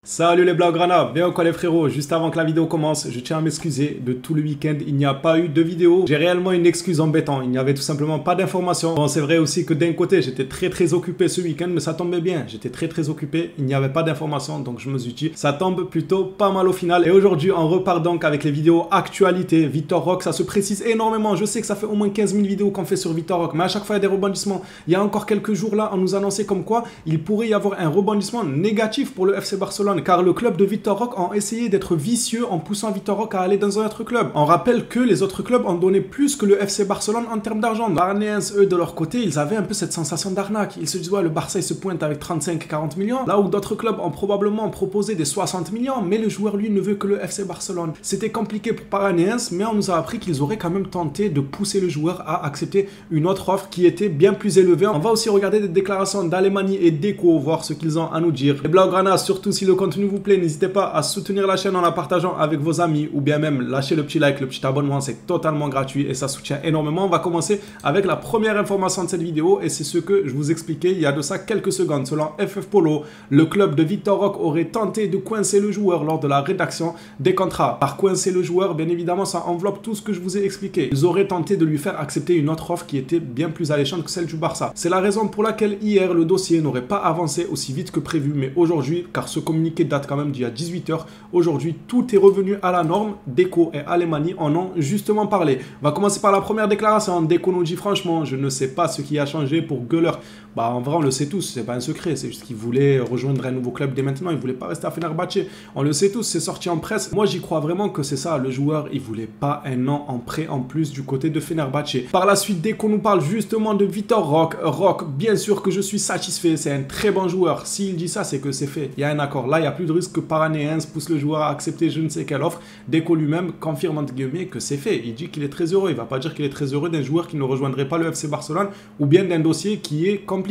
Salut les Blaugrana, bien quoi les frérots. Juste avant que la vidéo commence, je tiens à m'excuser de tout le week-end, il n'y a pas eu de vidéo. J'ai réellement une excuse embêtante, il n'y avait tout simplement pas d'informations. Bon, c'est vrai aussi que d'un côté, j'étais très occupé ce week-end, mais ça tombait bien. J'étais très occupé, il n'y avait pas d'informations, donc je me suis dit, ça tombe plutôt pas mal au final. Et aujourd'hui, on repart donc avec les vidéos actualité. Victor Roque, ça se précise énormément. Je sais que ça fait au moins 15 000 vidéos qu'on fait sur Victor Roque, mais à chaque fois, il y a des rebondissements. Il y a encore quelques jours là, on nous annonçait comme quoi il pourrait y avoir un rebondissement négatif pour le FC Barcelone. Car le club de Victor Roque a essayé d'être vicieux en poussant Victor Roque à aller dans un autre club. On rappelle que les autres clubs ont donné plus que le FC Barcelone en termes d'argent. Barnéens, eux, de leur côté, ils avaient un peu cette sensation d'arnaque. Ils se disaient, ouais, le Barça, il se pointe avec 35-40 millions. Là où d'autres clubs ont probablement proposé des 60 millions, mais le joueur, lui, ne veut que le FC Barcelone. C'était compliqué pour Barnéens, mais on nous a appris qu'ils auraient quand même tenté de pousser le joueur à accepter une autre offre qui était bien plus élevée. On va aussi regarder des déclarations d'Alemany et Deco, voir ce qu'ils ont à nous dire. Les Blaugrana, surtout si le contenu vous plaît, n'hésitez pas à soutenir la chaîne en la partageant avec vos amis ou bien même lâcher le petit like, le petit abonnement, c'est totalement gratuit et ça soutient énormément. On va commencer avec la première information de cette vidéo et c'est ce que je vous expliquais il y a de ça quelques secondes. Selon FF Polo, le club de Victor Roque aurait tenté de coincer le joueur lors de la rédaction des contrats. Par coincer le joueur, bien évidemment, ça enveloppe tout ce que je vous ai expliqué. Ils auraient tenté de lui faire accepter une autre offre qui était bien plus alléchante que celle du Barça. C'est la raison pour laquelle hier, le dossier n'aurait pas avancé aussi vite que prévu, mais aujourd'hui, car ce communiqué date quand même d'il y a 18 heures, aujourd'hui tout est revenu à la norme. Deco et Alemany en ont justement parlé. On va commencer par la première déclaration. Deco nous dit franchement, je ne sais pas ce qui a changé pour Güler. Bah en vrai on le sait tous, c'est pas un secret, c'est juste qu'il voulait rejoindre un nouveau club dès maintenant, il voulait pas rester à Fenerbahçe. On le sait tous, c'est sorti en presse. Moi j'y crois vraiment que c'est ça, le joueur il voulait pas un an en prêt en plus du côté de Fenerbahçe. Par la suite, Deco nous parle justement de Victor Roque. Roque, bien sûr que je suis satisfait, c'est un très bon joueur. S'il dit ça, c'est que c'est fait. Il y a un accord. Là, il n'y a plus de risque que Barnéens pousse le joueur à accepter je ne sais quelle offre. Deco lui-même confirme entre guillemets que c'est fait. Il dit qu'il est très heureux. Il ne va pas dire qu'il est très heureux d'un joueur qui ne rejoindrait pas le FC Barcelone ou bien d'un dossier qui est compliqué.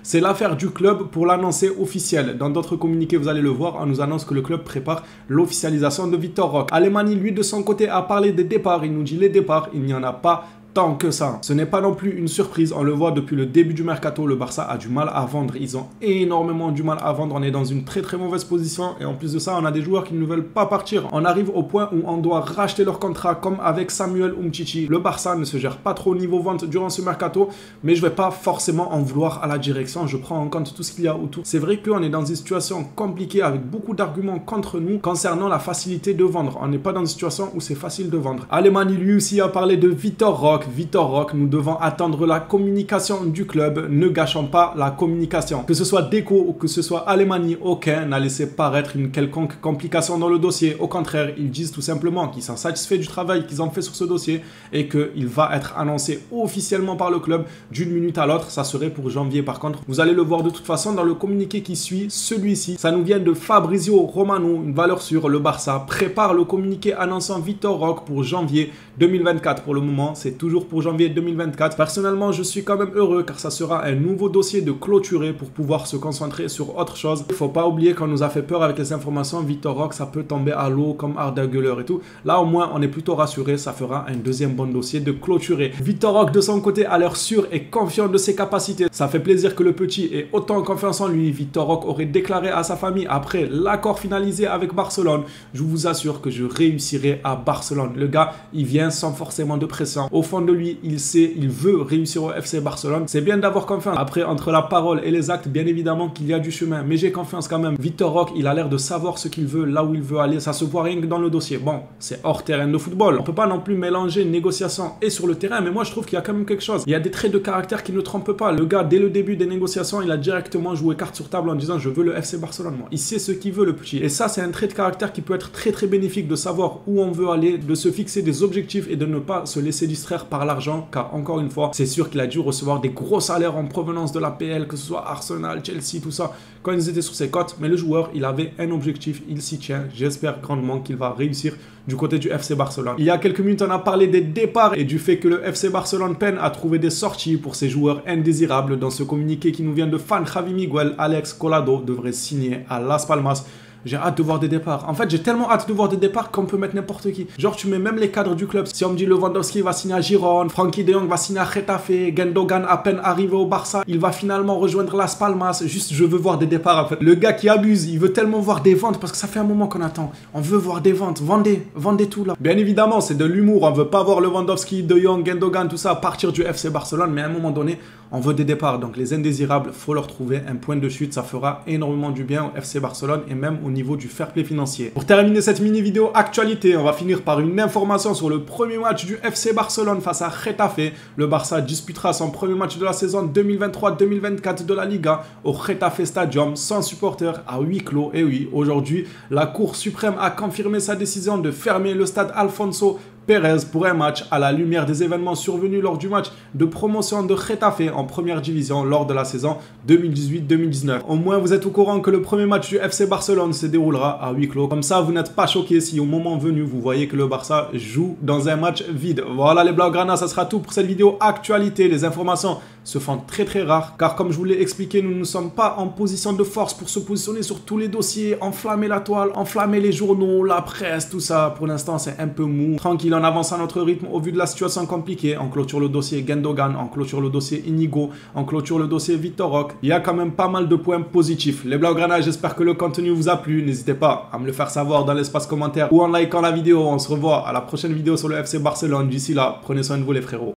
C'est l'affaire du club pour l'annoncer officiel. Dans d'autres communiqués, vous allez le voir, on nous annonce que le club prépare l'officialisation de Victor Roque. Alemany, lui, de son côté, a parlé des départs. Il nous dit les départs, il n'y en a pas tant que ça. Ce n'est pas non plus une surprise, on le voit depuis le début du mercato, le Barça a du mal à vendre, ils ont énormément du mal à vendre, on est dans une très mauvaise position et en plus de ça, on a des joueurs qui ne veulent pas partir. On arrive au point où on doit racheter leur contrat comme avec Samuel Umtiti. Le Barça ne se gère pas trop au niveau vente durant ce mercato, mais je ne vais pas forcément en vouloir à la direction, je prends en compte tout ce qu'il y a autour. C'est vrai qu'on est dans une situation compliquée avec beaucoup d'arguments contre nous concernant la facilité de vendre. On n'est pas dans une situation où c'est facile de vendre. Alemany lui aussi a parlé de Victor Roque. Victor Roque, nous devons attendre la communication du club, ne gâchons pas la communication. Que ce soit Deco ou que ce soit Alemany, aucun n'a laissé paraître une quelconque complication dans le dossier. Au contraire, ils disent tout simplement qu'ils sont satisfaits du travail qu'ils ont fait sur ce dossier et qu'il va être annoncé officiellement par le club d'une minute à l'autre. Ça serait pour janvier par contre. Vous allez le voir de toute façon dans le communiqué qui suit, celui-ci. Ça nous vient de Fabrizio Romano, une valeur sûre. Le Barça prépare le communiqué annonçant Victor Roque pour janvier 2024. Pour le moment, c'est toujours pour janvier 2024. Personnellement, je suis quand même heureux car ça sera un nouveau dossier de clôturer pour pouvoir se concentrer sur autre chose. Il ne faut pas oublier qu'on nous a fait peur avec les informations. Victor Roque, ça peut tomber à l'eau comme Arda Güler et tout. Là, au moins, on est plutôt rassuré. Ça fera un deuxième bon dossier de clôturer. Victor Roque, de son côté, a l'air sûr et confiant de ses capacités. Ça fait plaisir que le petit ait autant confiance en lui. Victor Roque aurait déclaré à sa famille après l'accord finalisé avec Barcelone: je vous assure que je réussirai à Barcelone. Le gars, il vient sans forcément de pression. Au fond de lui, il sait, il veut réussir au FC Barcelone. C'est bien d'avoir confiance. Après, entre la parole et les actes, bien évidemment qu'il y a du chemin. Mais j'ai confiance quand même. Victor Roque, il a l'air de savoir ce qu'il veut, là où il veut aller. Ça se voit rien que dans le dossier. Bon, c'est hors terrain de football. On peut pas non plus mélanger négociation et sur le terrain. Mais moi, je trouve qu'il y a quand même quelque chose. Il y a des traits de caractère qui ne trompent pas. Le gars, dès le début des négociations, il a directement joué carte sur table en disant: je veux le FC Barcelone. Moi, il sait ce qu'il veut, le petit. Et ça, c'est un trait de caractère qui peut être très bénéfique, de savoir où on veut aller, de se fixer des objectifs et de ne pas se laisser distraire par l'argent. Car encore une fois, c'est sûr qu'il a dû recevoir des gros salaires en provenance de la PL, que ce soit Arsenal, Chelsea, tout ça, quand ils étaient sur ses cotes. Mais le joueur, il avait un objectif, il s'y tient. J'espère grandement qu'il va réussir du côté du FC Barcelone. Il y a quelques minutes, on a parlé des départs et du fait que le FC Barcelone peine à trouver des sorties pour ses joueurs indésirables. Dans ce communiqué qui nous vient de Fan Javi Miguel, Alex Collado devrait signer à Las Palmas. J'ai hâte de voir des départs. En fait, j'ai tellement hâte de voir des départs qu'on peut mettre n'importe qui. Genre, tu mets même les cadres du club. Si on me dit Lewandowski va signer à Girone, Frankie de Jong va signer à Getafe, Gundogan à peine arrivé au Barça, il va finalement rejoindre Las Palmas. Juste, je veux voir des départs en fait. Le gars qui abuse, il veut tellement voir des ventes parce que ça fait un moment qu'on attend. On veut voir des ventes. Vendez tout là. Bien évidemment, c'est de l'humour. On veut pas voir Lewandowski, De Jong, Gundogan, tout ça partir du FC Barcelone, mais à un moment donné, on veut des départs. Donc les indésirables, faut leur trouver un point de chute. Ça fera énormément du bien au FC Barcelone et même au niveau du fair play financier. Pour terminer cette mini vidéo actualité, on va finir par une information sur le premier match du FC Barcelone face à Getafe. Le Barça disputera son premier match de la saison 2023-2024 de la Liga au Getafe Stadium sans supporters à huis clos. Et oui, aujourd'hui, la Cour suprême a confirmé sa décision de fermer le stade Alfonso Pérez pour un match à la lumière des événements survenus lors du match de promotion de Getafe en première division lors de la saison 2018-2019. Au moins, vous êtes au courant que le premier match du FC Barcelone se déroulera à huis clos. Comme ça, vous n'êtes pas choqués si au moment venu, vous voyez que le Barça joue dans un match vide. Voilà les Blaugrana, ça sera tout pour cette vidéo actualité. Les informations se font très rares car comme je vous l'ai expliqué, nous ne sommes pas en position de force pour se positionner sur tous les dossiers, enflammer la toile, enflammer les journaux, la presse, tout ça. Pour l'instant, c'est un peu mou. Tranquille, on avance à notre rythme au vu de la situation compliquée. On clôture le dossier Gundogan, on clôture le dossier Inigo, on clôture le dossier Vitor Roque. Il y a quand même pas mal de points positifs. Les Blaugrana, j'espère que le contenu vous a plu. N'hésitez pas à me le faire savoir dans l'espace commentaire ou en likant la vidéo. On se revoit à la prochaine vidéo sur le FC Barcelone. D'ici là, prenez soin de vous les frérots.